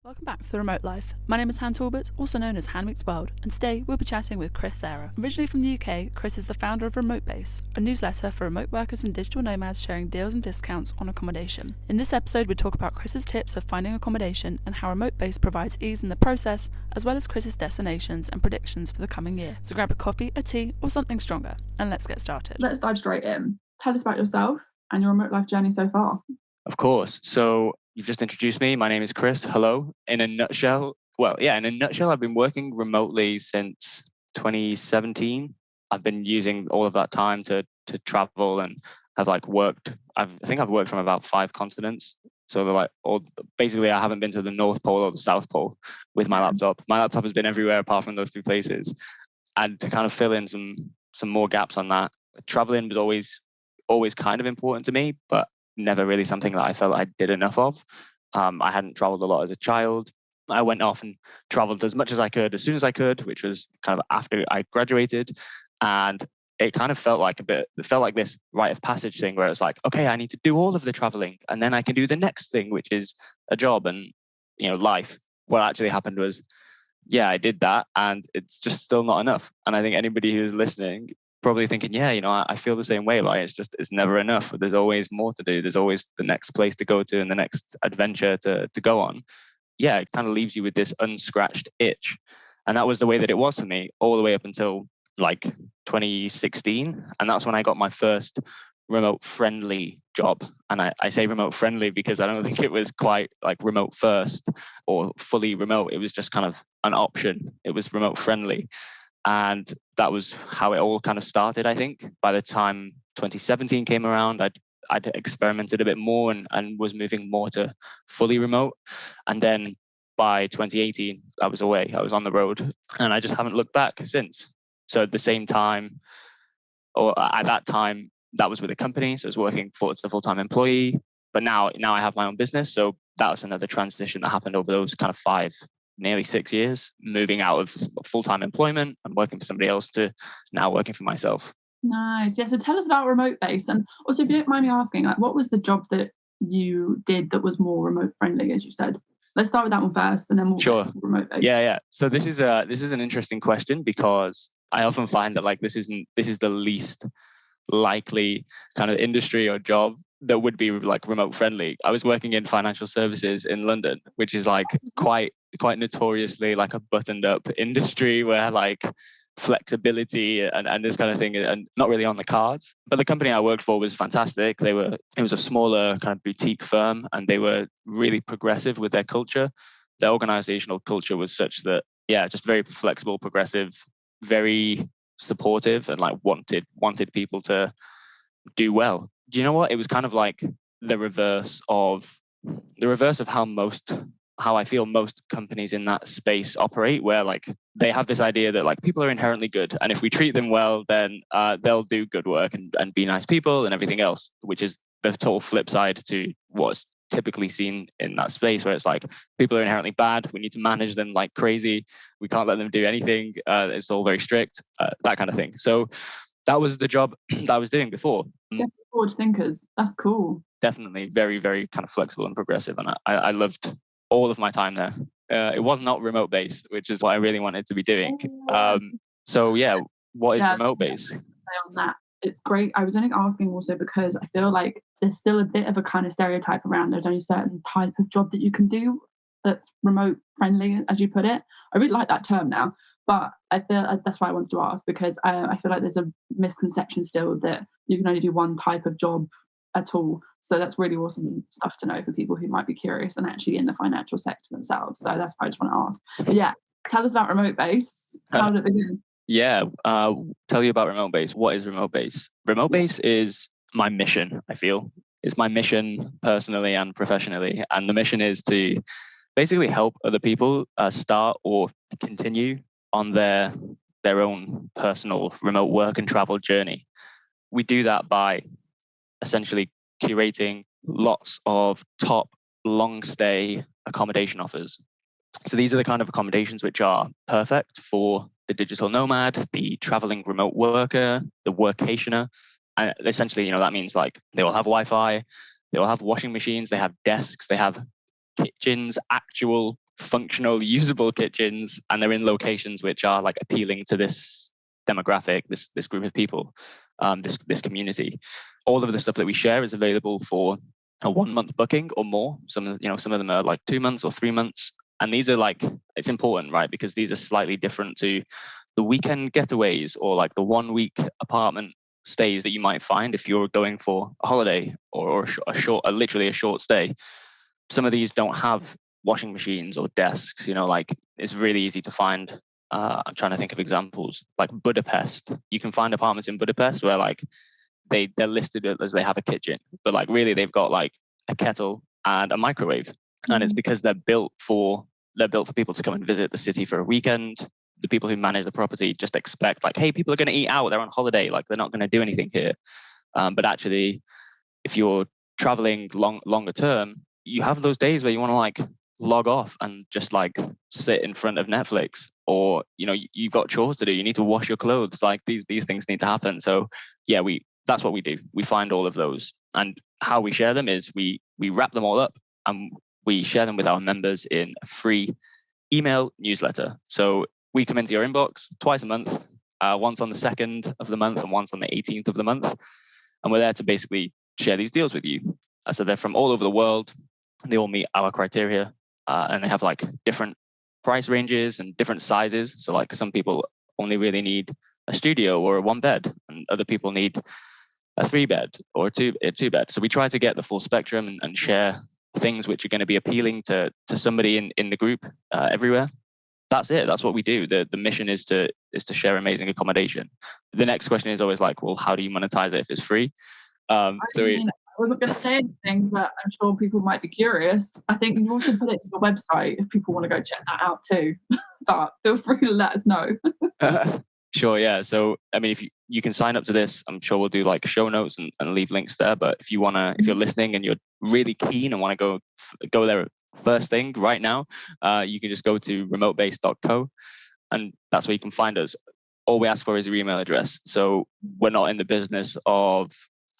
Welcome back to The Remote Life. My name is Han Talbot, also known as Han Meets World, and today we'll be chatting with Chris Cerra. Originally from the UK, Chris is the founder of RemoteBase, a newsletter for remote workers and digital nomads sharing deals and discounts on accommodation. In this episode, we talk about Chris's tips for finding accommodation and how RemoteBase provides ease in the process, as well as Chris's destinations and predictions for the coming year. So grab a coffee, a tea, or something stronger, and let's get started. Let's dive straight in. Tell us about yourself and your remote life journey so far. Of course. So you've just introduced me. My name is Chris. Hello. In a nutshell, I've been working remotely since 2017. I've been using all of that time to travel and have worked. I think I've worked from about 5 continents. So basically I haven't been to the North Pole or the South Pole with my laptop. My laptop has been everywhere apart from those 2 places. And to kind of fill in some more gaps on that, traveling was always kind of important to me, but never really something that I felt I did enough of. I hadn't traveled a lot as a child. I went off and traveled as much as I could, as soon as I could, which was kind of after I graduated. And it kind of felt like this rite of passage thing where it's like, okay, I need to do all of the traveling and then I can do the next thing, which is a job and, life. What actually happened was, I did that and it's just still not enough. And I think anybody who's listening probably thinking, I feel the same way, but it's never enough. There's always more to do. There's always the next place to go to and the next adventure to go on. It kind of leaves you with this unscratched itch. And that was the way that it was for me all the way up until 2016. And that's when I got my first remote friendly job. And I say remote friendly because I don't think it was quite remote first or fully remote. It was just kind of an option. It was remote friendly. And that was how it all kind of started, I think. By the time 2017 came around, I'd experimented a bit more and was moving more to fully remote. And then by 2018, I was away. I was on the road and I just haven't looked back since. So at the same time, or at that time, that was with a company. So I was working as a full-time employee. But now I have my own business. So that was another transition that happened over those kind of nearly 6 years, moving out of full-time employment and working for somebody else to now working for myself. Nice. Yeah. So tell us about RemoteBase. And also, if you don't mind me asking, what was the job that you did that was more remote friendly, as you said? Let's start with that one first and then we'll Sure. get to RemoteBase. Yeah. So this is an interesting question because I often find that this is the least likely kind of industry or job that would be remote friendly. I was working in financial services in London, which is quite notoriously a buttoned up industry where flexibility and this kind of thing and not really on the cards. But the company I worked for was fantastic. It was a smaller kind of boutique firm and they were really progressive with their culture. Their organizational culture was such that, just very flexible, progressive, very supportive and wanted people to do well. Do you know what? It was kind of the reverse of how I feel most companies in that space operate, where they have this idea that people are inherently good, and if we treat them well, then they'll do good work and be nice people and everything else, which is the total flip side to what's typically seen in that space, where it's people are inherently bad. We need to manage them like crazy. We can't let them do anything. It's all very strict, that kind of thing. So that was the job that I was doing before. Forward thinkers. That's cool. Definitely very, very kind of flexible and progressive. And I loved all of my time there. It was not RemoteBase, which is what I really wanted to be doing. What is RemoteBase? On that. It's great. I was only asking also because I feel like there's still a bit of a kind of stereotype around there's only a certain type of job that you can do that's remote friendly, as you put it. I really like that term now. But I feel that's why I wanted to ask, because I feel like there's a misconception still that you can only do one type of job at all. So that's really awesome stuff to know for people who might be curious and actually in the financial sector themselves. So that's why I just want to ask. But tell us about RemoteBase. How did it begin? Tell you about RemoteBase. What is RemoteBase? RemoteBase is my mission, I feel. It's my mission personally and professionally. And the mission is to basically help other people start or continue on their own personal remote work and travel journey. We do that by essentially curating lots of top long stay accommodation offers. So these are the kind of accommodations which are perfect for the digital nomad, the traveling remote worker, the workationer. And essentially, that means they will have Wi-Fi, they will have washing machines, they have desks, they have kitchens, actual functional, usable kitchens, and they're in locations which are like appealing to this demographic, this group of people, this community. All of the stuff that we share is available for a 1 month booking or more. Some of them are like 2 months or 3 months. And these are like, it's important, right? Because these are slightly different to the weekend getaways or like the 1 week apartment stays that you might find if you're going for a holiday or literally a short stay. Some of these don't have washing machines or desks, like it's really easy to find. I'm trying to think of examples like Budapest. You can find apartments in Budapest where like they're listed as they have a kitchen, but like really they've got like a kettle and a microwave. And it's because they're built for people to come and visit the city for a weekend. The people who manage the property just expect like, hey, people are going to eat out, they're on holiday, like they're not going to do anything here. But actually, if you're traveling longer term, you have those days where you want to like log off and just like sit in front of Netflix, or you've got chores to do, you need to wash your clothes, like these things need to happen. So yeah, that's what we do. We find all of those, and how we share them is we wrap them all up and we share them with our members in a free email newsletter. So we come into your inbox twice a month, once on the 2nd of the month and once on the 18th of the month, and we're there to basically share these deals with you. So they're from all over the world. They all meet our criteria, and they have like different price ranges and different sizes. So like some people only really need a studio or a 1 bed, and other people need a 3 bed or a two bed. So we try to get the full spectrum and share things which are going to be appealing to somebody in the group everywhere. That's it. That's what we do. The mission is to share amazing accommodation. The next question is always like, well, how do you monetize it if it's free? I wasn't going to say anything, but I'm sure people might be curious. I think you also put it to your website if people want to go check that out too. But feel free to let us know. Sure, yeah. So, I mean, if you can sign up to this, I'm sure we'll do like show notes and leave links there. But if you're listening and you're really keen and want to go there first thing right now, you can just go to remotebase.co, and that's where you can find us. All we ask for is your email address. So we're not in the business of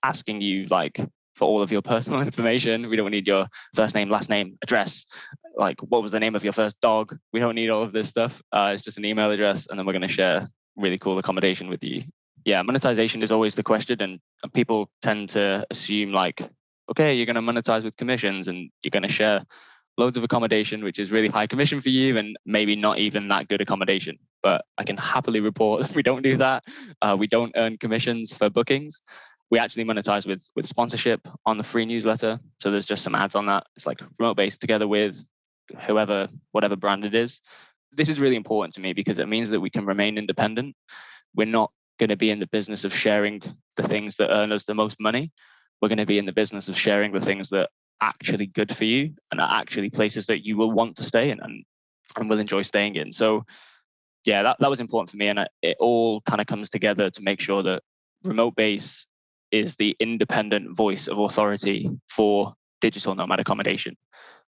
asking you like for all of your personal information. We don't need your first name, last name, address, like what was the name of your first dog. We don't need all of this stuff. It's just an email address, and then we're going to share really cool accommodation with you. Yeah, monetization is always the question, and people tend to assume like, okay, you're going to monetize with commissions and you're going to share loads of accommodation, which is really high commission for you and maybe not even that good accommodation. But I can happily report we don't do that. We don't earn commissions for bookings. We actually monetize with sponsorship on the free newsletter. So there's just some ads on that. It's like RemoteBase together with whatever brand it is. This is really important to me because it means that we can remain independent. We're not going to be in the business of sharing the things that earn us the most money. We're going to be in the business of sharing the things that are actually good for you and are actually places that you will want to stay in and will enjoy staying in. So yeah, that was important for me. And it all kind of comes together to make sure that RemoteBase is the independent voice of authority for digital nomad accommodation.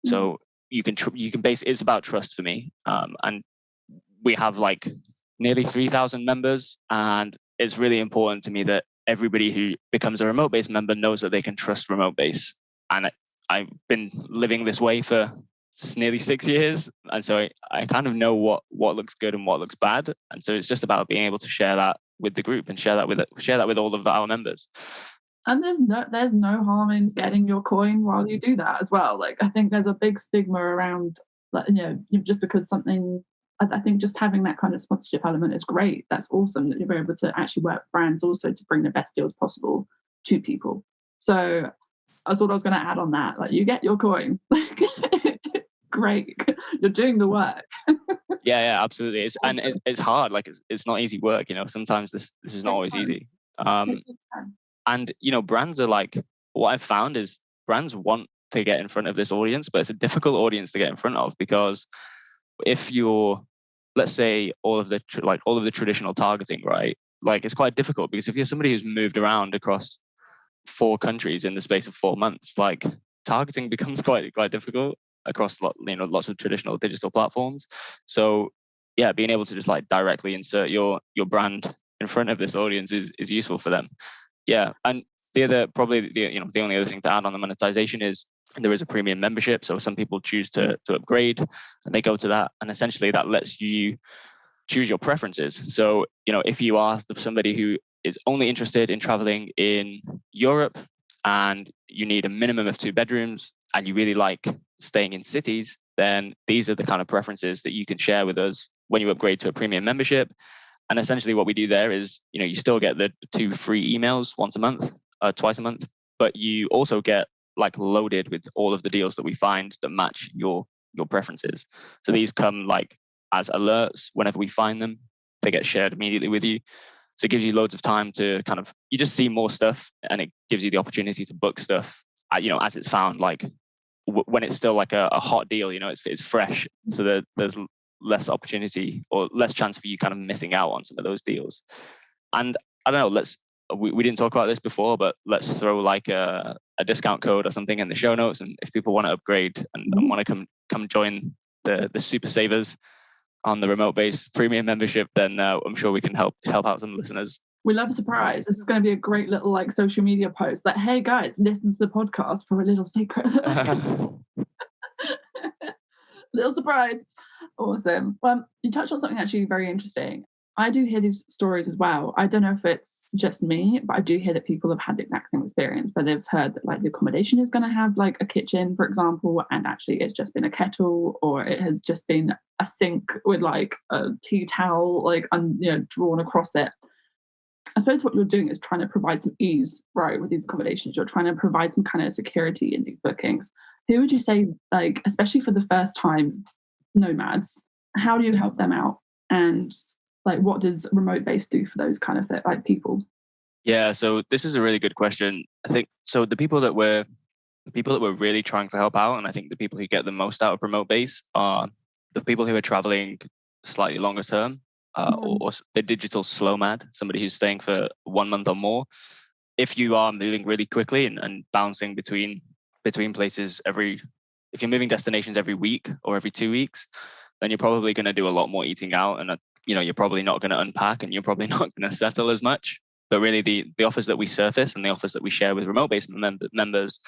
So you can base it's about trust for me, and we have like nearly 3,000 members, and it's really important to me that everybody who becomes a RemoteBase member knows that they can trust RemoteBase. And I've been living this way for nearly 6 years, and so I kind of know what looks good and what looks bad, and so it's just about being able to share that with the group and share that with all of our members. And there's no harm in getting your coin while you do that as well. Like I think there's a big stigma around, like, just because something. I think just having that kind of sponsorship element is great. That's awesome that you're able to actually work with brands also to bring the best deals possible to people. So that's what I was going to add on that. Like you get your coin. Great, you're doing the work. Yeah, absolutely. It's hard. Like it's not easy work. Sometimes this is not always easy. And brands are like, what I've found is brands want to get in front of this audience, but it's a difficult audience to get in front of because if you're, let's say, all of the traditional targeting, right? Like it's quite difficult because if you're somebody who's moved around across 4 countries in the space of 4 months, like targeting becomes quite difficult across lots of traditional digital platforms. So yeah, being able to just like directly insert your brand in front of this audience is useful for them. Yeah, and the only other thing to add on the monetization is there is a premium membership. So some people choose to upgrade and they go to that. And essentially that lets you choose your preferences. So, if you are somebody who is only interested in traveling in Europe and you need a minimum of 2 bedrooms and you really like staying in cities, then these are the kind of preferences that you can share with us when you upgrade to a premium membership. And essentially what we do there is, you still get the 2 free emails twice a month, but you also get like loaded with all of the deals that we find that match your preferences. So these come like as alerts whenever we find them. They get shared immediately with you. So it gives you loads of time to you just see more stuff, and it gives you the opportunity to book stuff, as it's found, like when it's still like a hot deal, it's fresh. So there's less opportunity or less chance for you kind of missing out on some of those deals. And I don't know, we didn't talk about this before, but let's throw like a discount code or something in the show notes. And if people want to upgrade and want to come join the super savers on the RemoteBase premium membership, then I'm sure we can help out some listeners. We love a surprise. This is going to be a great little like social media post that, hey guys, listen to the podcast for a little secret. Little surprise. Awesome. Well, you touched on something actually very interesting. I do hear these stories as well. I don't know if it's just me, but I do hear that people have had the exact same experience where they've heard that like the accommodation is going to have like a kitchen, for example, and actually it's just been a kettle, or it has just been a sink with like a tea towel like drawn across it. I suppose what you're doing is trying to provide some ease, right, with these accommodations. You're trying to provide some kind of security in these bookings. Who would you say, like, especially for the first time nomads, how do you help them out? And like, what does RemoteBase do for those kind of like people? Yeah, so this is a really good question. I think so. The people that we're really trying to help out, and I think the people who get the most out of RemoteBase are the people who are traveling slightly longer term, or the digital nomad, somebody who's staying for 1 month or more. If you are moving really quickly and bouncing between places if you're moving destinations every week or every 2 weeks, then you're probably going to do a lot more eating out, and you're probably not going to unpack, and you're probably not going to settle as much. But really, the offers that we surface and the offers that we share with RemoteBase members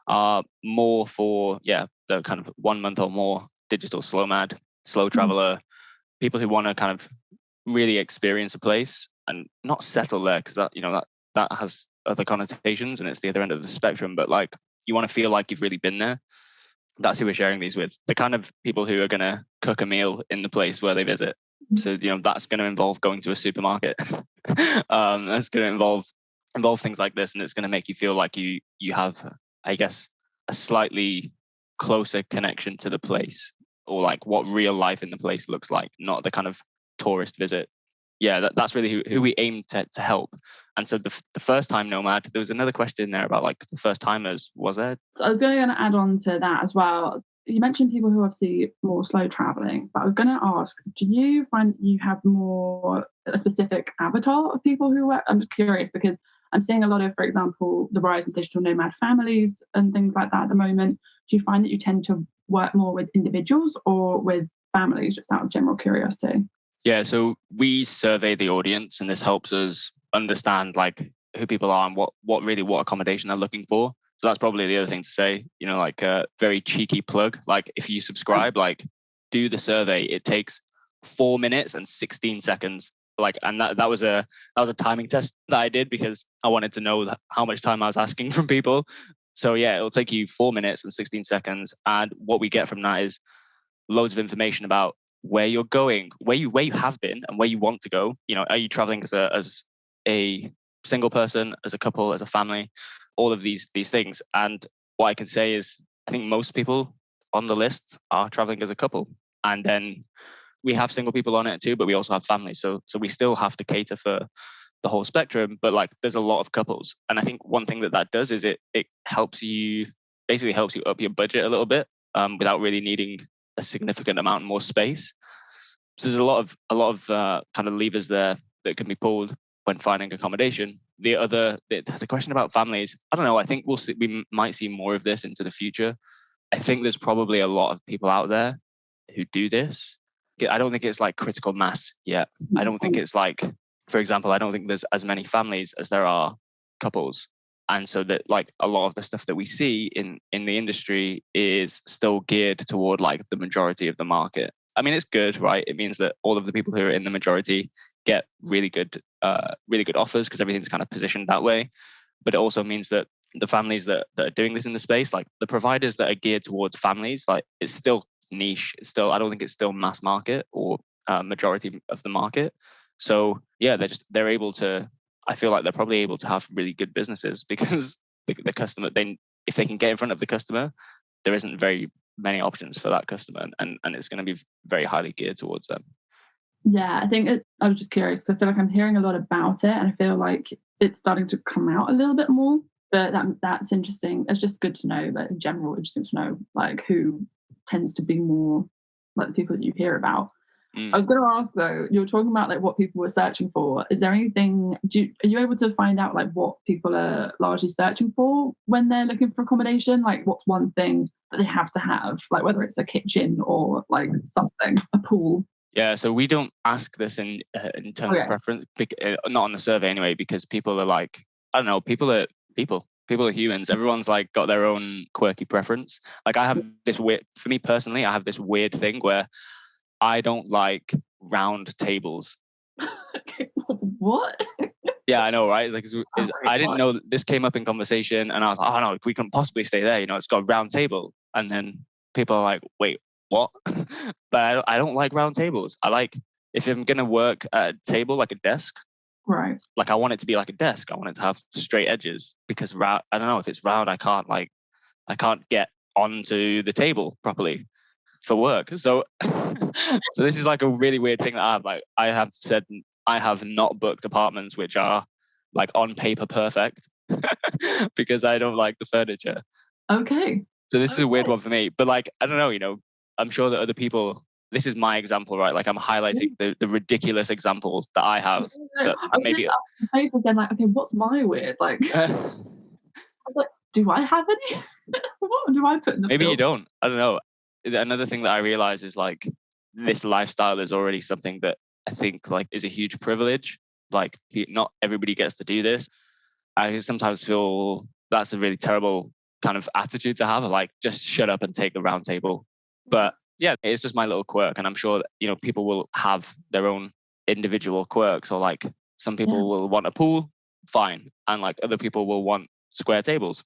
are more for the kind of 1 month or more digital nomad, slow traveler, people who want to kind of really experience a place and not settle there, because that has other connotations and it's the other end of the spectrum. But like, you want to feel like you've really been there. That's who we're sharing these with. The kind of people who are going to cook a meal in the place where they visit. So that's going to involve going to a supermarket. That's going to involve things like this, and it's going to make you feel like you have, I guess, a slightly closer connection to the place, or like what real life in the place looks like, not the kind of tourist visit. Yeah, that's really who we aim to help. And so the first time nomad, there was another question in there about like the first timers, was there? So I was going to add on to that as well. You mentioned people who obviously more slow traveling, but I was going to ask, do you find you have more a specific avatar of people who work? I'm just curious because I'm seeing a lot of, for example, the rise in digital nomad families and things like that at the moment. Do you find that you tend to work more with individuals or with families, just out of general curiosity? Yeah, so we survey the audience, and this helps us understand like who people are and what accommodation they're looking for. So that's probably the other thing to say, like a very cheeky plug. Like if you subscribe, like do the survey. It takes 4 minutes and 16 seconds. Like, and that was a timing test that I did because I wanted to know how much time I was asking from people. So yeah, it'll take you 4 minutes and 16 seconds. And what we get from that is loads of information about where you're going, where you have been, and where you want to go. Are you traveling as a single person, as a couple, as a family? All of these things. And what I can say is, I think most people on the list are traveling as a couple, and then we have single people on it too, but we also have families. So we still have to cater for the whole spectrum. But like, there's a lot of couples, and I think one thing that does is it helps you up your budget a little bit, without really needing a significant amount more space. So there's a lot of kind of levers there that can be pulled when finding accommodation. The question about families, I don't know. I think we might see more of this into the future. I think there's probably a lot of people out there who do this. I don't think it's like critical mass yet. I don't think it's like, for example, I don't think there's as many families as there are couples. And so that like a lot of the stuff that we see in the industry is still geared toward like the majority of the market. I mean, it's good, right? It means that all of the people who are in the majority get really good offers because everything's kind of positioned that way. But it also means that the families that are doing this in the space, like the providers that are geared towards families, like it's still niche. It's still, I don't think it's still mass market or majority of the market. So yeah, they're able to, I feel like they're probably able to have really good businesses because the customer, if they can get in front of the customer, there isn't very many options for that customer, and it's going to be very highly geared towards them. Yeah, I was just curious because I feel like I'm hearing a lot about it, and I feel like it's starting to come out a little bit more. But that's interesting. It's just good to know. But in general, interesting to know like who tends to be more like the people that you hear about. I was going to ask though, you were talking about like what people were searching for. Is there anything? Are you able to find out like what people are largely searching for when they're looking for accommodation? Like, what's one thing that they have to have? Like, whether it's a kitchen or like something, a pool. Yeah, so we don't ask this in terms of preference, not on the survey anyway, because people are like, I don't know, people are humans. Everyone's like got their own quirky preference. Like I have this weird, for me personally, I have this weird thing where I don't like round tables. What? Yeah, I know, right? Like, I didn't know this came up in conversation, and I was like, oh no, we couldn't possibly stay there. You know, it's got a round table, and then people are like, wait, what? But I don't like round tables. I like if I'm gonna work at a table like a desk. Right. Like I want it to be like a desk. I want it to have straight edges because I don't know, if it's round, I can't get onto the table properly for work. So so this is like a really weird thing that I have. Like I have said I have not booked apartments which are like on paper perfect because I don't like the furniture. Okay. So this is a weird one for me. But like I don't know, you know, I'm sure that other people, this is my example, right? Like I'm highlighting the ridiculous example that I have. That maybe face again, like, okay, what's my weird? Like I was like, do I have any? What do I put in the maybe film? you don't. I don't know. Another thing that I realize is like this lifestyle is already something that I think like is a huge privilege. Like not everybody gets to do this. I sometimes feel that's a really terrible kind of attitude to have, like just shut up and take the round table. But yeah, it's just my little quirk, and I'm sure that, you know, people will have their own individual quirks, or like some people will want a pool, fine, and like other people will want square tables.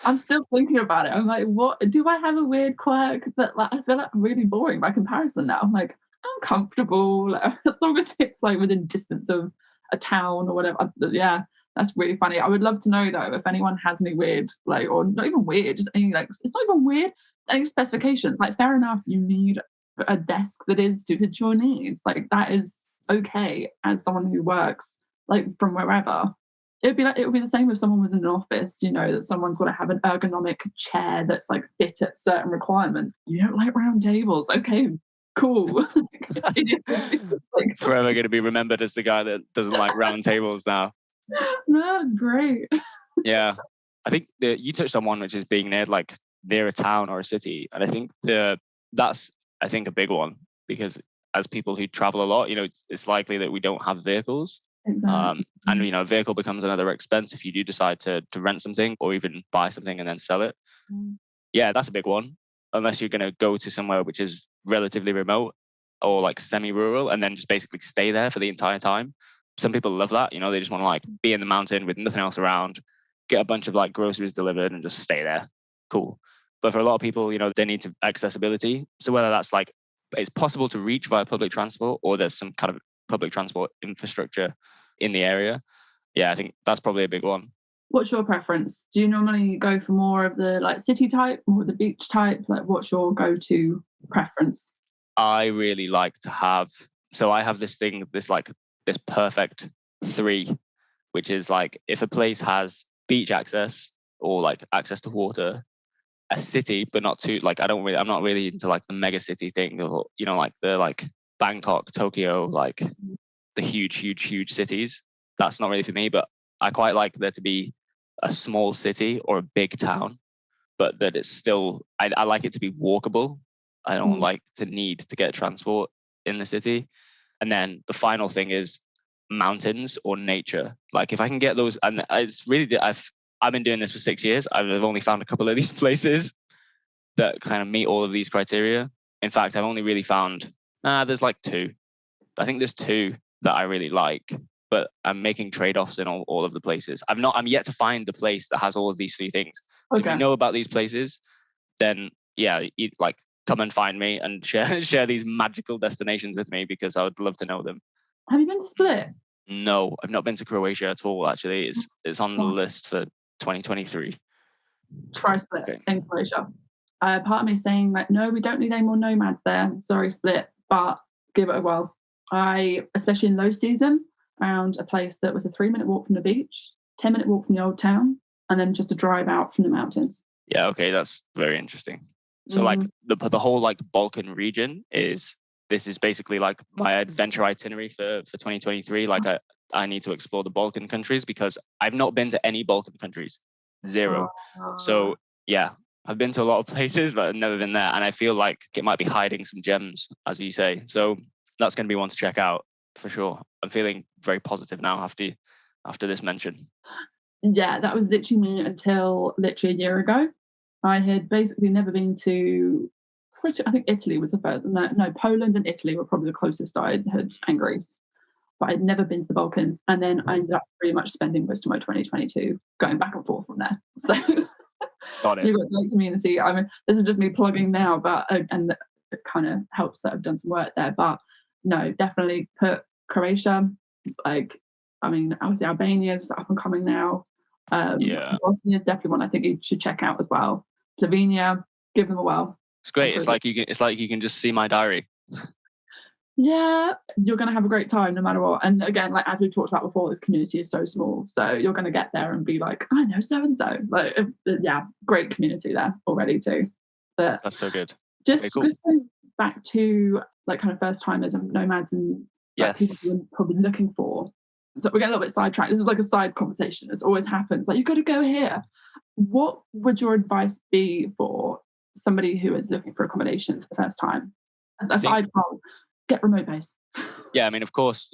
I'm still thinking about it. I'm like, what do I have a weird quirk that like I feel like I'm really boring by comparison now? I'm like, I'm comfortable like, as long as it's like within distance of a town or whatever. Yeah, that's really funny. I would love to know though if anyone has any weird, like, or not even weird, just any like it's not even weird, any specifications. Like, fair enough, you need a desk that is suited to your needs. Like that is okay as someone who works like from wherever. It would be the same if someone was in an office, you know, that someone's got to have an ergonomic chair that's like fit at certain requirements. You don't like round tables. Okay, cool. It's like, Forever going to be remembered as the guy that doesn't like round tables now. No, it's great. Yeah. I think you touched on one, which is being near a town or a city. And I think that's a big one, because as people who travel a lot, you know, it's likely that we don't have vehicles. Exactly. And you know, a vehicle becomes another expense if you do decide to rent something or even buy something and then sell it. Yeah, that's a big one. Unless you're going to go to somewhere which is relatively remote or like semi-rural and then just basically stay there for the entire time. Some people love that. You know, they just want to like be in the mountain with nothing else around, get a bunch of like groceries delivered and just stay there. Cool. But for a lot of people, you know, they need accessibility. So whether that's like it's possible to reach via public transport or there's some kind of public transport infrastructure in the area. Yeah, I think that's probably a big one. What's your preference? Do you normally go for more of the like city type, more the beach type? Like, what's your go-to preference? I really like to have, so I have this thing, this perfect 3, which is like if a place has beach access or like access to water, a city, but not too like I'm not really into like the mega city thing, or you know, like the like Bangkok, Tokyo, like the huge cities. That's not really for me, but I quite like there to be a small city or a big town, but that it's still, I like it to be walkable. I don't like to need to get transport in the city. And then the final thing is mountains or nature. Like if I can get those, and it's really, I've been doing this for 6 years. I've only found a couple of these places that kind of meet all of these criteria. In fact, I've only really found, there's like two. I think there's two that I really like, but I'm making trade-offs in all of the places. I'm yet to find the place that has all of these three things. So if you know about these places, then yeah, like come and find me and share these magical destinations with me, because I would love to know them. Have you been to Split? No, I've not been to Croatia at all. Actually, it's on the list for 2023. Try Split in Croatia. Part of me is saying like, no, we don't need any more nomads there. Sorry, Split, but give it a whirl. I, especially in low season, found a place that was a 3-minute walk from the beach, 10-minute walk from the old town, and then just a drive out from the mountains. Yeah, okay, that's very interesting. So like the whole like Balkan region is basically like my adventure itinerary for 2023. Like I need to explore the Balkan countries because I've not been to any Balkan countries. Zero. So yeah, I've been to a lot of places, but I've never been there. And I feel like it might be hiding some gems, as you say. So that's going to be one to check out for sure. I'm feeling very positive now after this mention. Yeah, that was literally me until literally a year ago. I had basically never been to, I think Italy was the first. No, Poland and Italy were probably the closest I had, and Greece. But I'd never been to the Balkans. And then I ended up pretty much spending most of my 2022 going back and forth from there. So got it. You've got a great community. I mean, this is just me plugging now, but and it kind of helps that I've done some work there. But no, definitely put Croatia. Like, I mean, obviously Albania's up and coming now. Bosnia is definitely one I think you should check out as well. Slovenia, give them a whirl. It's great. It's like you can just see my diary. Yeah, you're going to have a great time no matter what. And again, like as we talked about before, this community is so small, so you're going to get there and be like, I know so and so. Like, yeah, great community there already too. But that's so good. Just going back to like kind of first timers and nomads and like, people you're probably looking for. So we're getting a little bit sidetracked. This is like a side conversation. It always happens. Like, you've got to go here. What would your advice be for somebody who is looking for accommodation for the first time? Aside from get RemoteBase. Yeah, I mean, of course,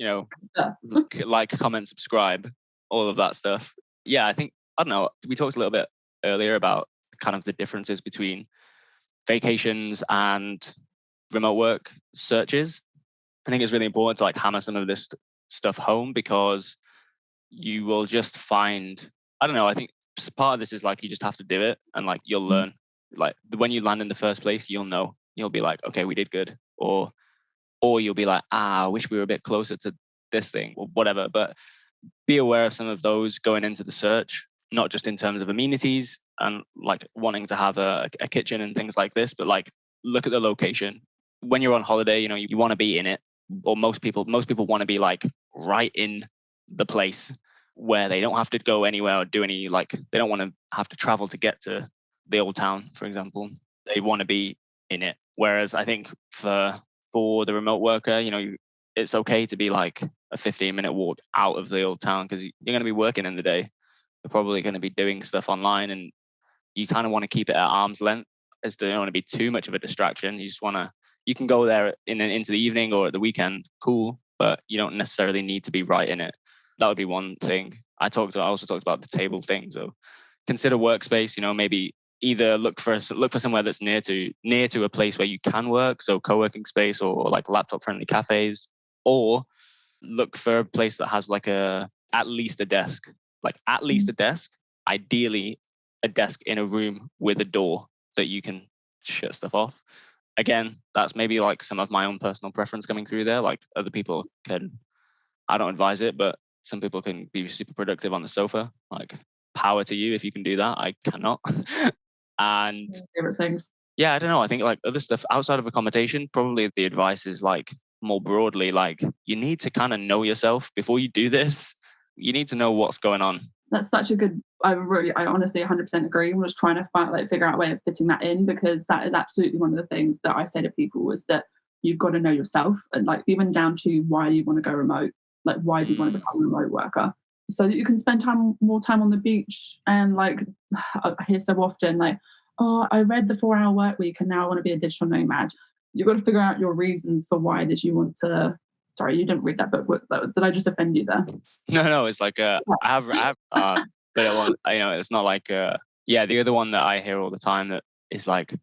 like, comment, subscribe, all of that stuff. Yeah, I don't know. We talked a little bit earlier about kind of the differences between vacations and remote work searches. I think it's really important to like hammer some of this stuff home, because you will just find, I don't know, I think part of this is like you just have to do it and like you'll learn. Like when you land in the first place, you'll be like, okay, we did good, or you'll be like, I wish we were a bit closer to this thing or whatever. But be aware of some of those going into the search, not just in terms of amenities and like wanting to have a kitchen and things like this, but like look at the location. When you're on holiday, you want to be in it, or most people want to be like right in the place where they don't have to go anywhere or do any, like they don't want to have to travel to get to the old town, for example. They want to be in it. Whereas I think for the remote worker, it's okay to be like a 15-minute walk out of the old town, because you're going to be working in the day. You're probably going to be doing stuff online, and you kind of want to keep it at arm's length, as to don't want to be too much of a distraction. You can go there into the evening or at the weekend, cool, but you don't necessarily need to be right in it. That would be one thing. I also talked about the table thing. So consider workspace. Maybe either look for somewhere that's near to a place where you can work, so co-working space or like laptop friendly cafes, or look for a place that has like at least a desk, ideally a desk in a room with a door that you can shut stuff off. Again, that's maybe like some of my own personal preference coming through there. Like other people I don't advise it, but some people can be super productive on the sofa. Like, power to you if you can do that. I cannot. And favorite things. Yeah, I don't know. I think like other stuff outside of accommodation, probably the advice is like more broadly, like you need to kind of know yourself before you do this. You need to know what's going on. That's such a good, I honestly 100% agree. I'm just trying to figure out a way of fitting that in, because that is absolutely one of the things that I say to people is that you've got to know yourself, and like even down to why you want to go remote, like why do you want to become a remote worker, so that you can spend more time on the beach. And like I hear so often like, oh, I read the 4-hour work week and now I want to be a digital nomad. You've got to figure out your reasons for why did you want to Sorry, you didn't read that book. Did I just offend you there? No, it's like I have, but it won't, it's not like the other one that I hear all the time that is like,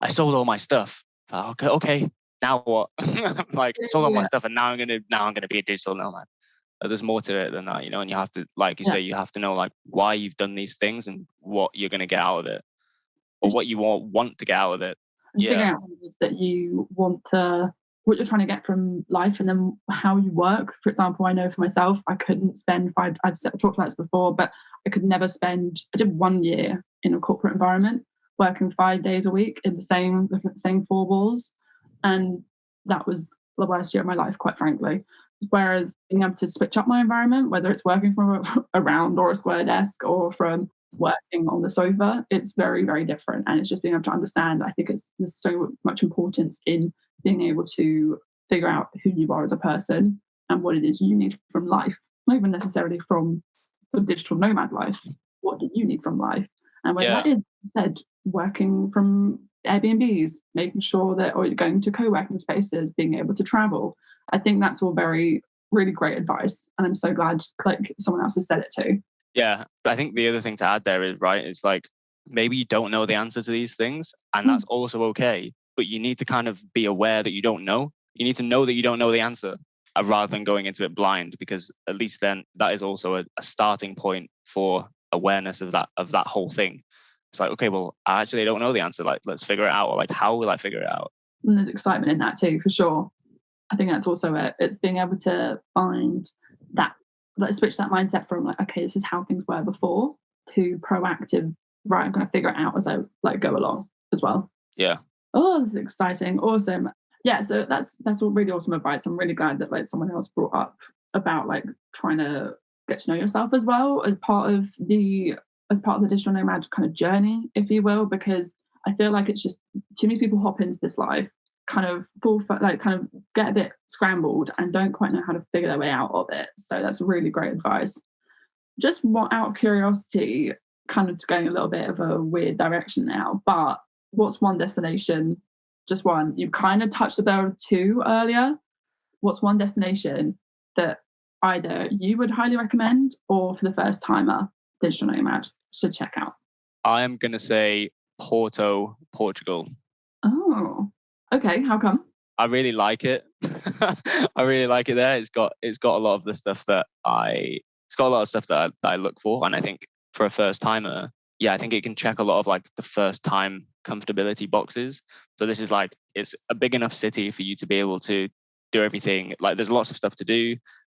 I sold all my stuff. Like, okay, now what? Like, sold all my stuff, and now I'm gonna be a digital nomad. There's more to it than that, and you have to, like you say, you have to know like why you've done these things and what you're gonna get out of it, or what you want to get out of it. Figuring out what it is that you want to, what you're trying to get from life, and then how you work. For example, I know for myself, I couldn't spend I've talked about this before, but I could never spend, I did 1 year in a corporate environment, working 5 days a week in the same four walls. And that was the worst year of my life, quite frankly. Whereas being able to switch up my environment, whether it's working from a round or a square desk or from working on the sofa, it's very, very different. And it's just being able to understand, I think there's so much importance in being able to figure out who you are as a person and what it is you need from life, not even necessarily from the digital nomad life. What do you need from life? And whether that is, said, working from Airbnbs, making sure that, or going to co-working spaces, being able to travel. I think that's all very, really great advice. And I'm so glad like someone else has said it too. Yeah, but I think the other thing to add there is, right, it's like maybe you don't know the answer to these things, and that's also okay. But you need to kind of be aware that you don't know. You need to know that you don't know the answer rather than going into it blind, because at least then that is also a starting point for awareness of that whole thing. It's like, okay, well, I actually don't know the answer. Like, let's figure it out. Or like, how will I figure it out? And there's excitement in that too, for sure. I think that's also it. It's being able to find that, like, switch that mindset from like, okay, this is how things were before, to proactive, right, I'm going to figure it out as I like go along as well. Yeah. Oh, this is exciting. Awesome. Yeah, so that's all really awesome advice. I'm really glad that like someone else brought up about like trying to get to know yourself as well as part of the digital nomad kind of journey, if you will, because I feel like it's just too many people hop into this life, kind of get a bit scrambled and don't quite know how to figure their way out of it. So that's really great advice. Just out of curiosity, kind of going a little bit of a weird direction now, but what's one destination, just one, you kind of touched about two earlier, what's one destination that either you would highly recommend or for the first timer digital nomad should check out? I am going to say Porto, Portugal. Oh, okay. How come? I really like it. I really like it there. It's got a lot of the stuff that I look for, and I think for a first timer, I think it can check a lot of like the first time comfortability boxes. So this is like, it's a big enough city for you to be able to do everything. Like there's lots of stuff to do,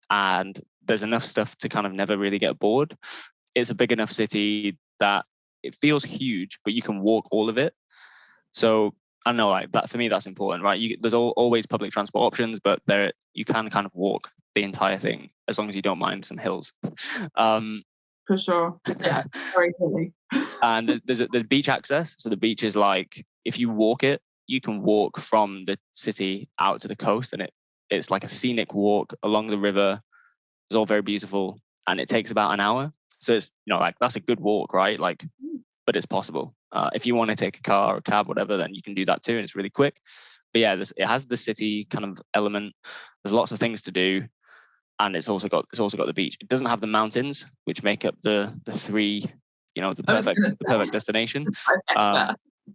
and there's enough stuff to kind of never really get bored. It's a big enough city that it feels huge, but you can walk all of it. So I know, like that for me, that's important, right? There's always public transport options, but you can kind of walk the entire thing as long as you don't mind some hills. For sure, yeah, very clearly. And there's beach access. So the beach is like, if you walk it, you can walk from the city out to the coast, and it's like a scenic walk along the river. It's all very beautiful, and it takes about an hour. So it's like that's a good walk, right? Like, but it's possible. If you want to take a car or a cab, whatever, then you can do that too, and it's really quick. But yeah, it has the city kind of element. There's lots of things to do, and it's also got the beach. It doesn't have the mountains, which make up the three, the perfect destination.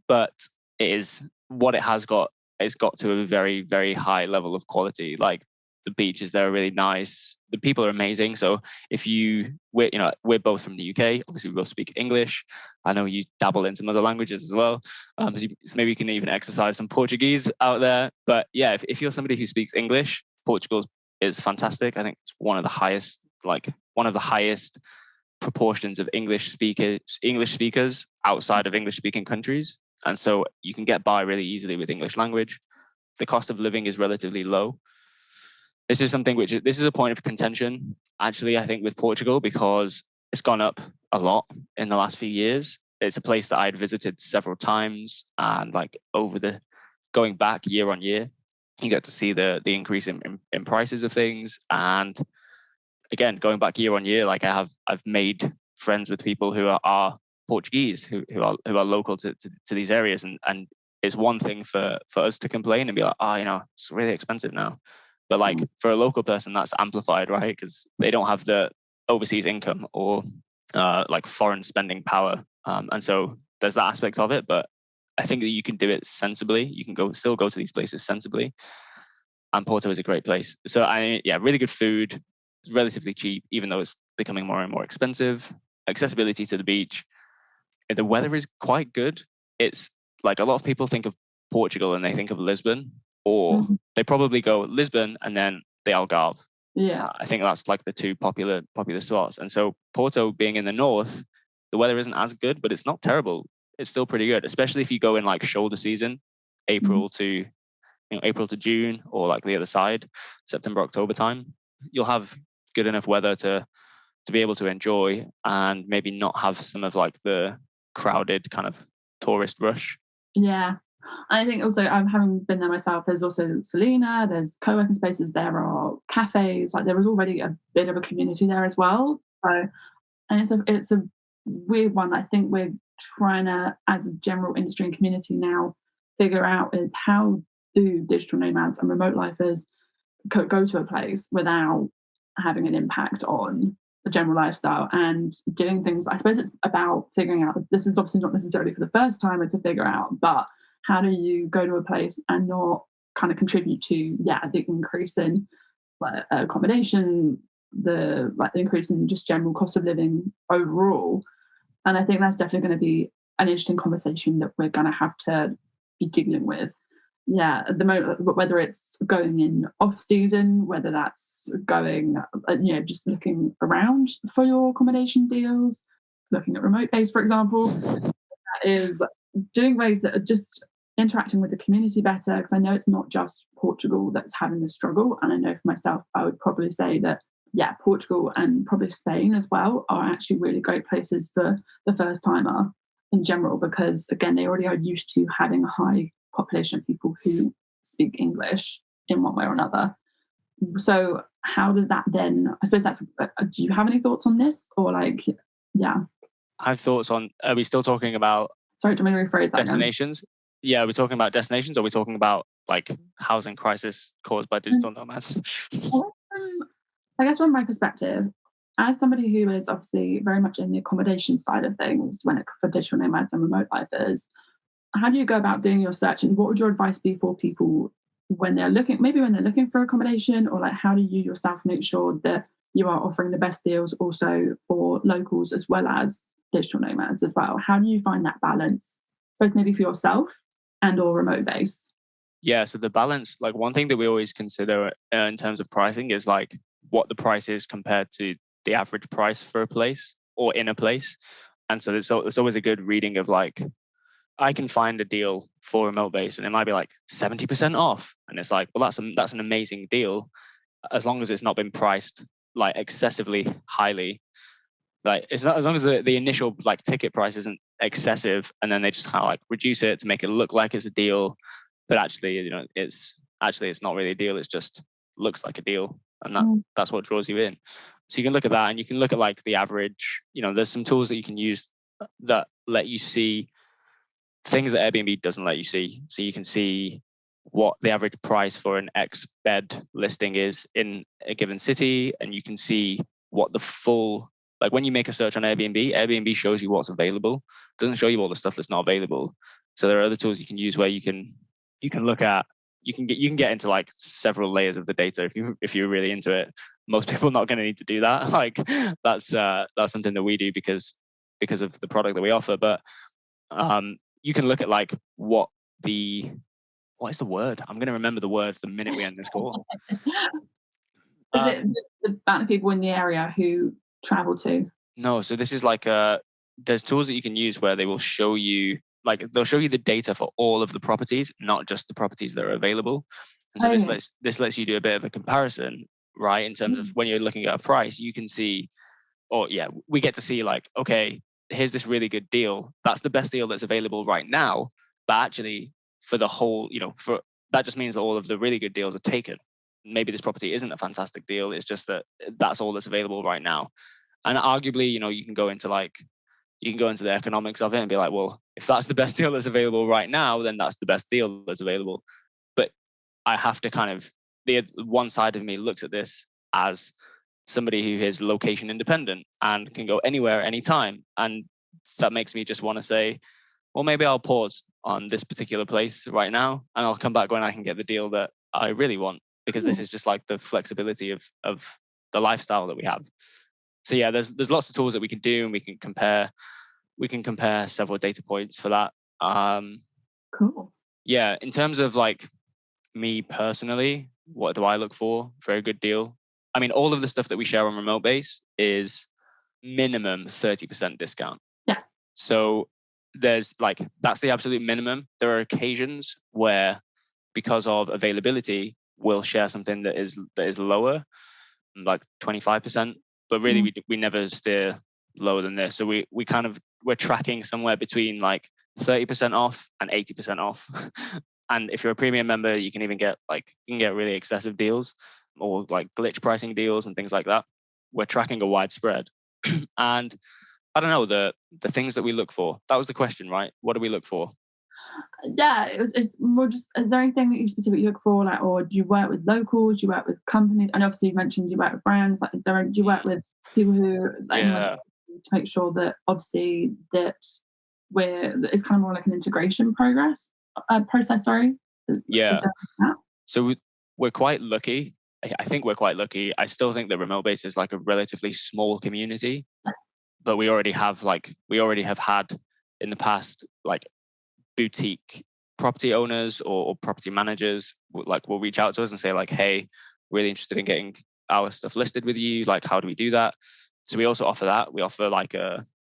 But it is what it has got. It's got to a very, very high level of quality. Like the beaches there are really nice. The people are amazing. So we're both from the UK. Obviously, we both speak English. I know you dabble in some other languages as well. So maybe you can even exercise some Portuguese out there. But yeah, if you're somebody who speaks English, Portugal is fantastic. I think it's one of the highest proportions of English speakers outside of English speaking countries. And so you can get by really easily with English language. The cost of living is relatively low. This is a point of contention, actually, I think, with Portugal, because it's gone up a lot in the last few years. It's a place that I'd visited several times, and like going back year on year, you get to see the increase in prices of things. And again, going back year on year, like I've made friends with people who are Portuguese, who are local to these areas, and it's one thing for us to complain and be like, it's really expensive now. But like for a local person, that's amplified, right? Because they don't have the overseas income or like foreign spending power. And so there's that aspect of it. But I think that you can do it sensibly. You can still go to these places sensibly. And Porto is a great place. So really good food. It's relatively cheap, even though it's becoming more and more expensive. Accessibility to the beach. The weather is quite good. It's like a lot of people think of Portugal and they think of Lisbon, or they probably go Lisbon and then the Algarve. Yeah, I think that's like the two popular spots. And so Porto being in the north, the weather isn't as good, but it's not terrible. It's still pretty good, especially if you go in like shoulder season, April to June, or like the other side, September, October time. You'll have good enough weather to be able to enjoy and maybe not have some of like the crowded kind of tourist rush. Yeah. I think also, having been there myself, there's also Selena, there's co-working spaces, there are cafes, like there was already a bit of a community there as well. So, and it's a weird one. I think we're trying to, as a general industry and community now, figure out is how do digital nomads and remote lifers go to a place without having an impact on the general lifestyle and doing things. I suppose it's about figuring out, this is obviously not necessarily for the first timer to figure out, but how do you go to a place and not kind of contribute to the increase in accommodation, the increase in just general cost of living overall. And I think that's definitely going to be an interesting conversation that we're going to have to be dealing with. At the moment, whether it's going in off season, whether that's going, just looking around for your accommodation deals, looking at RemoteBase, for example, that is doing ways that are just interacting with the community better. Because I know it's not just Portugal that's having this struggle, and I know for myself, I would probably say that Portugal and probably Spain as well are actually really great places for the first timer in general, because again, they already are used to having a high population of people who speak English in one way or another. So how does that then, I suppose that's, do you have any thoughts on this, or I have thoughts on, are we still talking about, sorry, do you want me to rephrase that destinations again? Yeah, we're talking about destinations, or we're talking about like housing crisis caused by digital nomads? I guess from my perspective, as somebody who is obviously very much in the accommodation side of things when it for digital nomads and remote lifers, how do you go about doing your search, and what would your advice be for people when they're looking for accommodation, or like how do you yourself make sure that you are offering the best deals also for locals as well as digital nomads as well? How do you find that balance, both maybe for yourself and or RemoteBase? Yeah, so the balance, like one thing that we always consider in terms of pricing is like what the price is compared to the average price for a place or in a place. And so it's always a good reading of like, I can find a deal for RemoteBase and it might be like 70% off. And it's like, well, that's an amazing deal as long as it's not been priced like excessively highly. Like it's not, as long as the initial like ticket price isn't excessive and then they just kind of like reduce it to make it look like it's a deal, but actually, it's not really a deal. It's just looks like a deal, and that's what draws you in. So you can look at that, and you can look at like the average. There's some tools that you can use that let you see things that Airbnb doesn't let you see. So you can see what the average price for an X bed listing is in a given city, and you can see what the full, like when you make a search on Airbnb shows you what's available. It doesn't show you all the stuff that's not available. So there are other tools you can use where you can look at, you can get into like several layers of the data if you're really into it. Most people are not going to need to do that. Like that's something that we do because of the product that we offer. But you can look at like what is the word? I'm going to remember the word the minute we end this call. Is it the amount of people in the area who travel to? No, so this is like there's tools that you can use where they will show you, like they'll show you the data for all of the properties, not just the properties that are available. And so this lets you do a bit of a comparison, right? In terms of when you're looking at a price, you can see, we get to see like, okay, here's this really good deal. That's the best deal that's available right now. But actually for the whole, for that just means that all of the really good deals are taken. Maybe this property isn't a fantastic deal. It's just that that's all that's available right now. And arguably, you can go into the economics of it and be like, well, if that's the best deal that's available right now, then that's the best deal that's available. But I have to kind of the one side of me looks at this as somebody who is location independent and can go anywhere, anytime. And that makes me just want to say, well, maybe I'll pause on this particular place right now, and I'll come back when I can get the deal that I really want, because this is just like the flexibility of the lifestyle that we have. So yeah, there's lots of tools that we can do, and we can compare several data points for that. Cool. Yeah, in terms of like me personally, what do I look for a good deal? I mean, all of the stuff that we share on RemoteBase is minimum 30% discount. Yeah. So there's like, that's the absolute minimum. There are occasions where, because of availability, we'll share something that is lower, like 25%, but really we never steer lower than this. So we're tracking somewhere between like 30% off and 80% off. And if you're a premium member, you can even get really excessive deals, or like glitch pricing deals and things like that. We're tracking a wide spread. And I don't know, the things that we look for. That was the question, right? What do we look for? Yeah, it's more just, is there anything that you specifically look for, like, or do you work with locals, do you work with companies? And obviously you mentioned you work with brands, like, do you work with people who, like, to make sure that obviously that it's kind of more like an integration process, sorry. Yeah. So we're quite lucky. I think we're quite lucky. I still think that RemoteBase is like a relatively small community, but we already have had in the past, like, boutique property owners or property managers will reach out to us and say like, hey, really interested in getting our stuff listed with you. Like, how do we do that? So we also offer that. We offer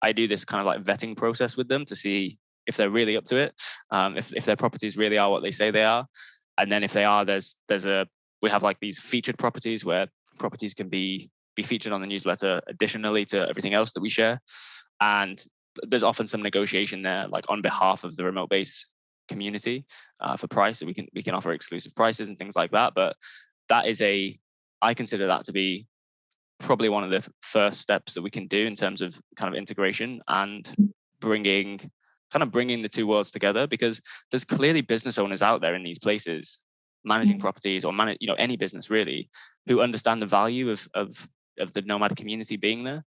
I do this kind of like vetting process with them to see if they're really up to it, if their properties really are what they say they are. And then if they are, we have like these featured properties where properties can be featured on the newsletter additionally to everything else that we share. And there's often some negotiation there, like on behalf of the RemoteBase community, for price. So we can offer exclusive prices and things like that. But I consider that to be probably one of the first steps that we can do in terms of kind of integration and bringing the two worlds together, because there's clearly business owners out there in these places managing properties, or any business really, who understand the value of the nomad community being there.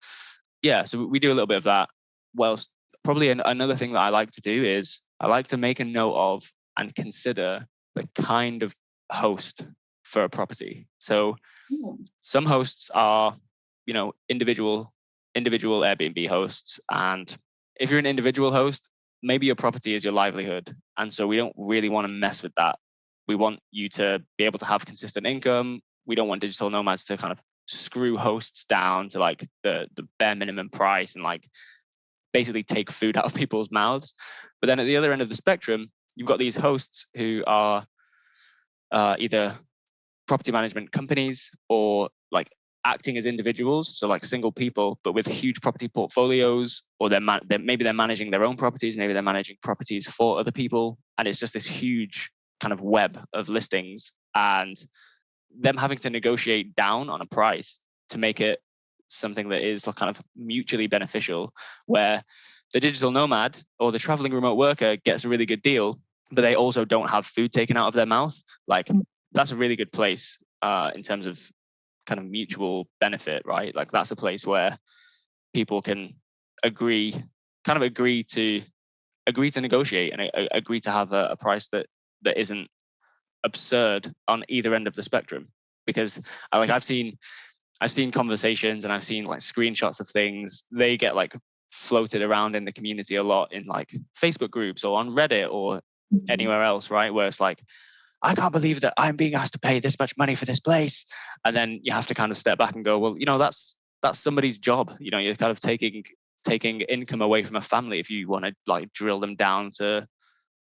Yeah, so we do a little bit of that. Well, probably another thing that I like to do is I like to make a note of and consider the kind of host for a property. So some hosts are, individual Airbnb hosts. And if you're an individual host, maybe your property is your livelihood. And so we don't really want to mess with that. We want you to be able to have consistent income. We don't want digital nomads to kind of screw hosts down to like the bare minimum price and like basically take food out of people's mouths. But then at the other end of the spectrum, you've got these hosts who are either property management companies or like acting as individuals, so like single people, but with huge property portfolios, or maybe they're managing their own properties, maybe they're managing properties for other people, and it's just this huge kind of web of listings, and them having to negotiate down on a price to make it something that is kind of mutually beneficial, where the digital nomad or the traveling remote worker gets a really good deal, but they also don't have food taken out of their mouth. Like, that's a really good place in terms of kind of mutual benefit, right? Like, that's a place where people can agree to negotiate and agree to have a price that isn't absurd on either end of the spectrum. Because I've seen conversations and I've seen like screenshots of things. They get like floated around in the community a lot in like Facebook groups or on Reddit or anywhere else, right? Where it's like, I can't believe that I'm being asked to pay this much money for this place. And then you have to kind of step back and go, well, that's somebody's job. You're kind of taking income away from a family if you want to like drill them down to,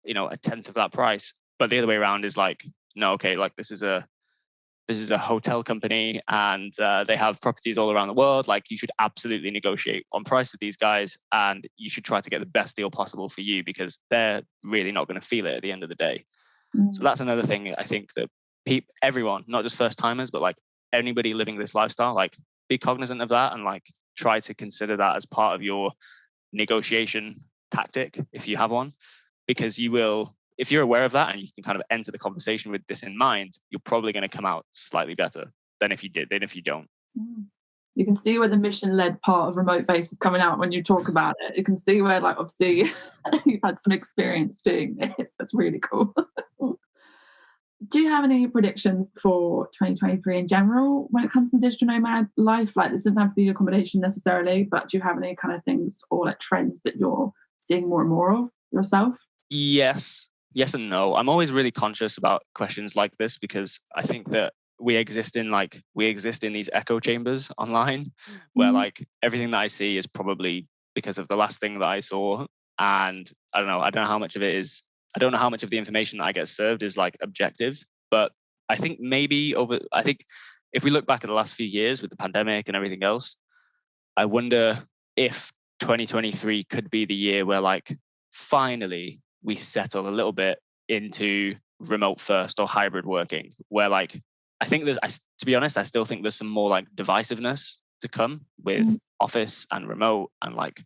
a tenth of that price. But the other way around is like, no, okay, like this is a hotel company and they have properties all around the world. Like, you should absolutely negotiate on price with these guys, and you should try to get the best deal possible for you, because they're really not going to feel it at the end of the day. So that's another thing I think that everyone, not just first timers, but like anybody living this lifestyle, like, be cognizant of that and like try to consider that as part of your negotiation tactic if you have one, because you will if you're aware of that and you can kind of enter the conversation with this in mind, you're probably going to come out slightly better than if you don't. You can see where the mission-led part of RemoteBase is coming out when you talk about it. You can see where, like, obviously you've had some experience doing this. That's really cool. Do you have any predictions for 2023 in general when it comes to digital nomad life? Like, this doesn't have to be accommodation necessarily, but do you have any kind of things or like trends that you're seeing more and more of yourself? Yes and no. I'm always really conscious about questions like this because I think that we exist in these echo chambers online where like everything that I see is probably because of the last thing that I saw. And I don't know how much of it is, I don't know how much of the information that I get served is like objective, but I think if we look back at the last few years with the pandemic and everything else, I wonder if 2023 could be the year where like finally we settle a little bit into remote first or hybrid working, where like I think to be honest, I still think there's some more like divisiveness to come with office and remote, and like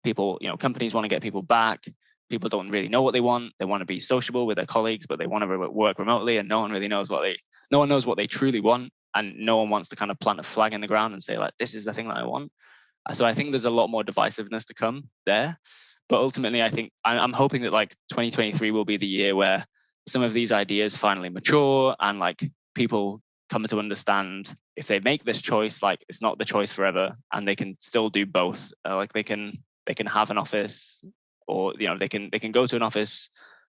people, companies want to get people back. People don't really know what they want. They want to be sociable with their colleagues, but they want to work remotely, and no one knows what they truly want, and no one wants to kind of plant a flag in the ground and say like, this is the thing that I want. So I think there's a lot more divisiveness to come there. But ultimately, I think I'm hoping that like 2023 will be the year where some of these ideas finally mature and like people come to understand if they make this choice, like it's not the choice forever, and they can still do both. Like they can have an office, or they can go to an office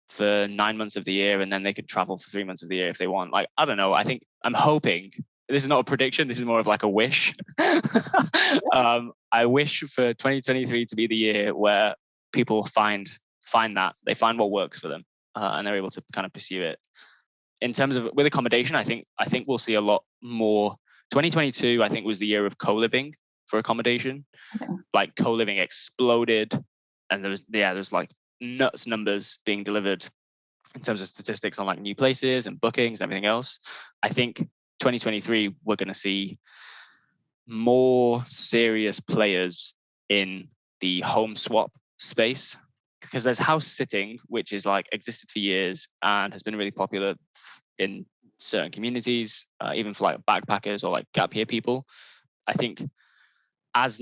for 9 months of the year, and then they can travel for 3 months of the year if they want. Like, I don't know. I'm hoping, this is not a prediction, this is more of like a wish. I wish for 2023 to be the year where people find what works for them, and they're able to kind of pursue it. In terms of with accommodation, I think we'll see a lot more. 2022, I think, was the year of co-living for accommodation. Okay. Like co-living exploded, and there's like nuts numbers being delivered in terms of statistics on like new places and bookings, everything else. I think 2023 we're going to see more serious players in the home swap space, because there's house sitting, which is like existed for years and has been really popular in certain communities, even for like backpackers or like gap year people. I think as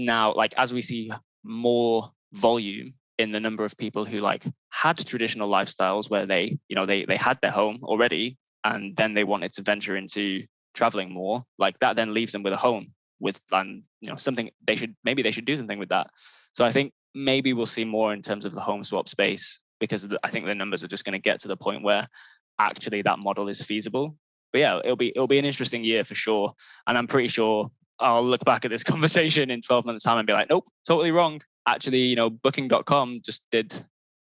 we see more volume in the number of people who like had traditional lifestyles where they had their home already, and then they wanted to venture into traveling more, like that then leaves them with a home something they should do something with that. So I think maybe we'll see more in terms of the home swap space, because I think the numbers are just going to get to the point where actually that model is feasible. But yeah, it'll be an interesting year for sure. And I'm pretty sure I'll look back at this conversation in 12 months time and be like, nope, totally wrong. Actually, booking.com just did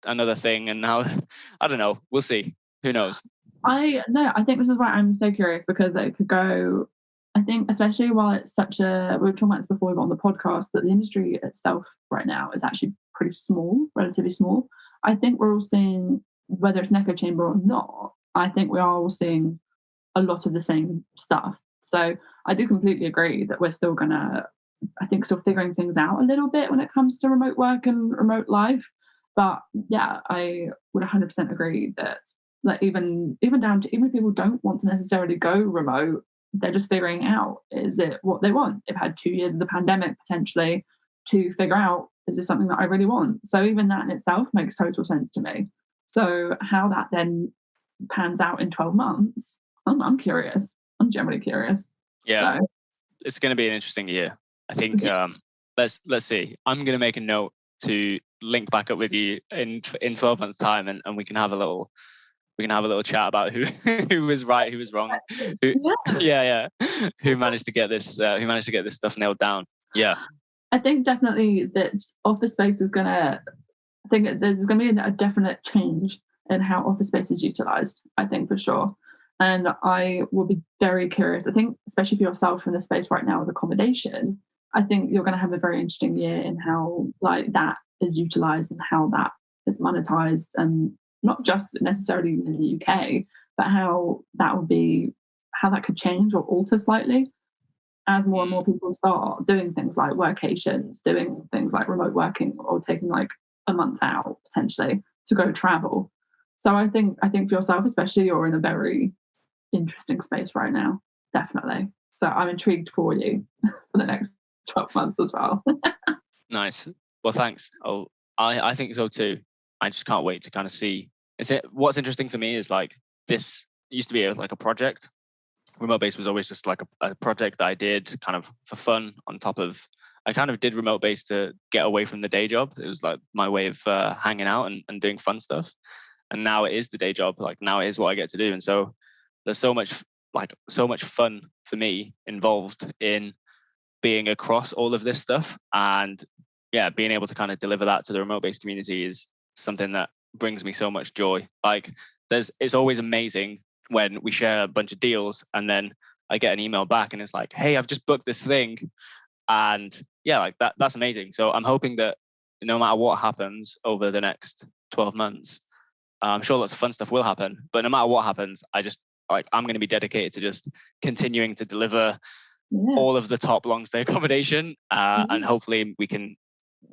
another thing, and now I don't know. We'll see. Who knows? I think this is why I'm so curious, because it could go, I think, especially while it's we were talking about this before we got on the podcast, that the industry itself right now is actually pretty small, relatively small. I think we're all seeing, whether it's an echo chamber or not, I think we are all seeing a lot of the same stuff. So I do completely agree that we're still still figuring things out a little bit when it comes to remote work and remote life. But yeah, I would 100% agree that like even down to, even if people don't want to necessarily go remote, they're just figuring out, is it what they want? They've had 2 years of the pandemic potentially to figure out, is this something that I really want? So even that in itself makes total sense to me. So how that then pans out in 12 months, I'm curious. I'm generally curious. Yeah, so it's going to be an interesting year. I think let's see. I'm going to make a note to link back up with you in 12 months time, and we can have a little chat about who was right, who was wrong, who managed to get this stuff nailed down. Yeah, I think definitely that office space is gonna. I think there's going to be a definite change in how office space is utilized. I think for sure, and I will be very curious. I think especially for yourself in the space right now with accommodation, I think you're going to have a very interesting year in how like that is utilized and how that is monetized, and not just necessarily in the UK, but how that could change or alter slightly as more and more people start doing things like workations, doing things like remote working, or taking like a month out potentially to go travel. So I think for yourself, especially, you're in a very interesting space right now, definitely. So I'm intrigued for you for the next 12 months as well. Nice. Well, thanks. I think so too. I just can't wait to kind of see. What's interesting for me is like this used to be like a project. RemoteBase was always just like a project that I did kind of for fun on top of. I kind of did RemoteBase to get away from the day job. It was like my way of hanging out and doing fun stuff. And now it is the day job. Like now it is what I get to do. And so there's so much fun for me involved in being across all of this stuff. And yeah, being able to kind of deliver that to the RemoteBase community is something that brings me so much joy. Like it's always amazing when we share a bunch of deals and then I get an email back and it's like, hey, I've just booked this thing. And yeah, like that's amazing. So I'm hoping that no matter what happens over the next 12 months, I'm sure lots of fun stuff will happen, but no matter what happens, I'm going to be dedicated to just continuing to deliver all of the top long stay accommodation. And hopefully we can,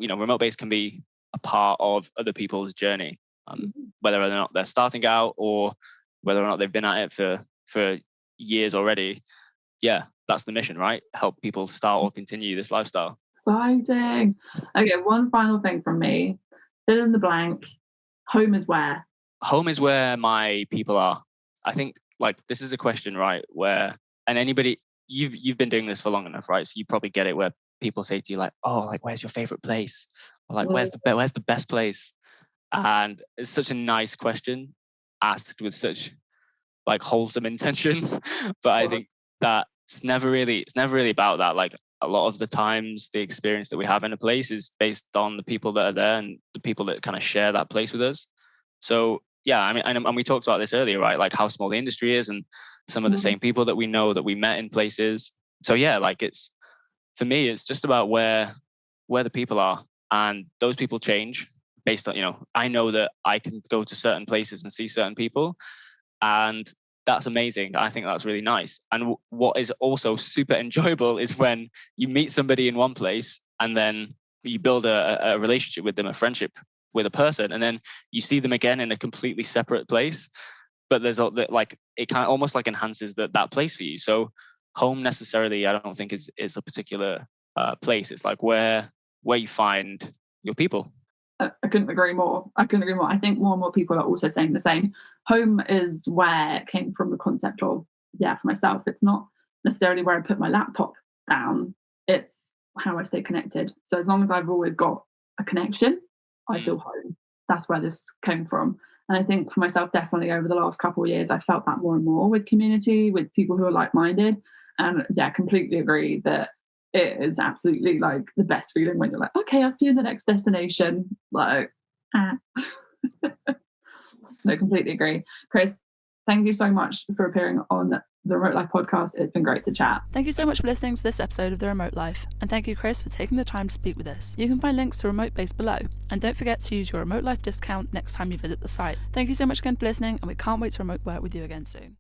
RemoteBase can be a part of other people's journey, whether or not they're starting out or whether or not they've been at it for years already. Yeah, that's the mission, right? Help people start or continue this lifestyle. Exciting. Okay, one final thing from me. Fill in the blank. Home is where? Home is where my people are. I think like this is a question, right? Where, and anybody, you've been doing this for long enough, right? So you probably get it where people say to you like, oh, like where's your favorite place? Or like where's the best place? And it's such a nice question asked with such like wholesome intention. But I think that it's never really about that. Like a lot of the times the experience that we have in a place is based on the people that are there and the people that kind of share that place with us. So yeah, I mean, and we talked about this earlier, right? Like how small the industry is and some of the same people that we know that we met in places. So yeah, like for me, it's just about where the people are, and those people change based on, I know that I can go to certain places and see certain people, and that's amazing. I think that's really nice. And what is also super enjoyable is when you meet somebody in one place and then you build a relationship with them, a friendship with a person, and then you see them again in a completely separate place. But there's like it kind of almost like enhances that place for you. So home necessarily, I don't think is a particular place. It's like where you find your people. I couldn't agree more. I think more and more people are also saying the same. Home is where it came from, the concept of, for myself, it's not necessarily where I put my laptop down, it's how I stay connected. So as long as I've always got a connection, I feel home. That's where this came from. And I think for myself, definitely over the last couple of years, I felt that more and more with community, with people who are like-minded. And completely agree that it is absolutely like the best feeling when you're like, okay, I'll see you in the next destination. Like, So completely agree. Chris, thank you so much for appearing on the Remote Life podcast. It's been great to chat. Thank you so much for listening to this episode of The Remote Life. And thank you, Chris, for taking the time to speak with us. You can find links to RemoteBase below. And don't forget to use your Remote Life discount next time you visit the site. Thank you so much again for listening, and we can't wait to remote work with you again soon.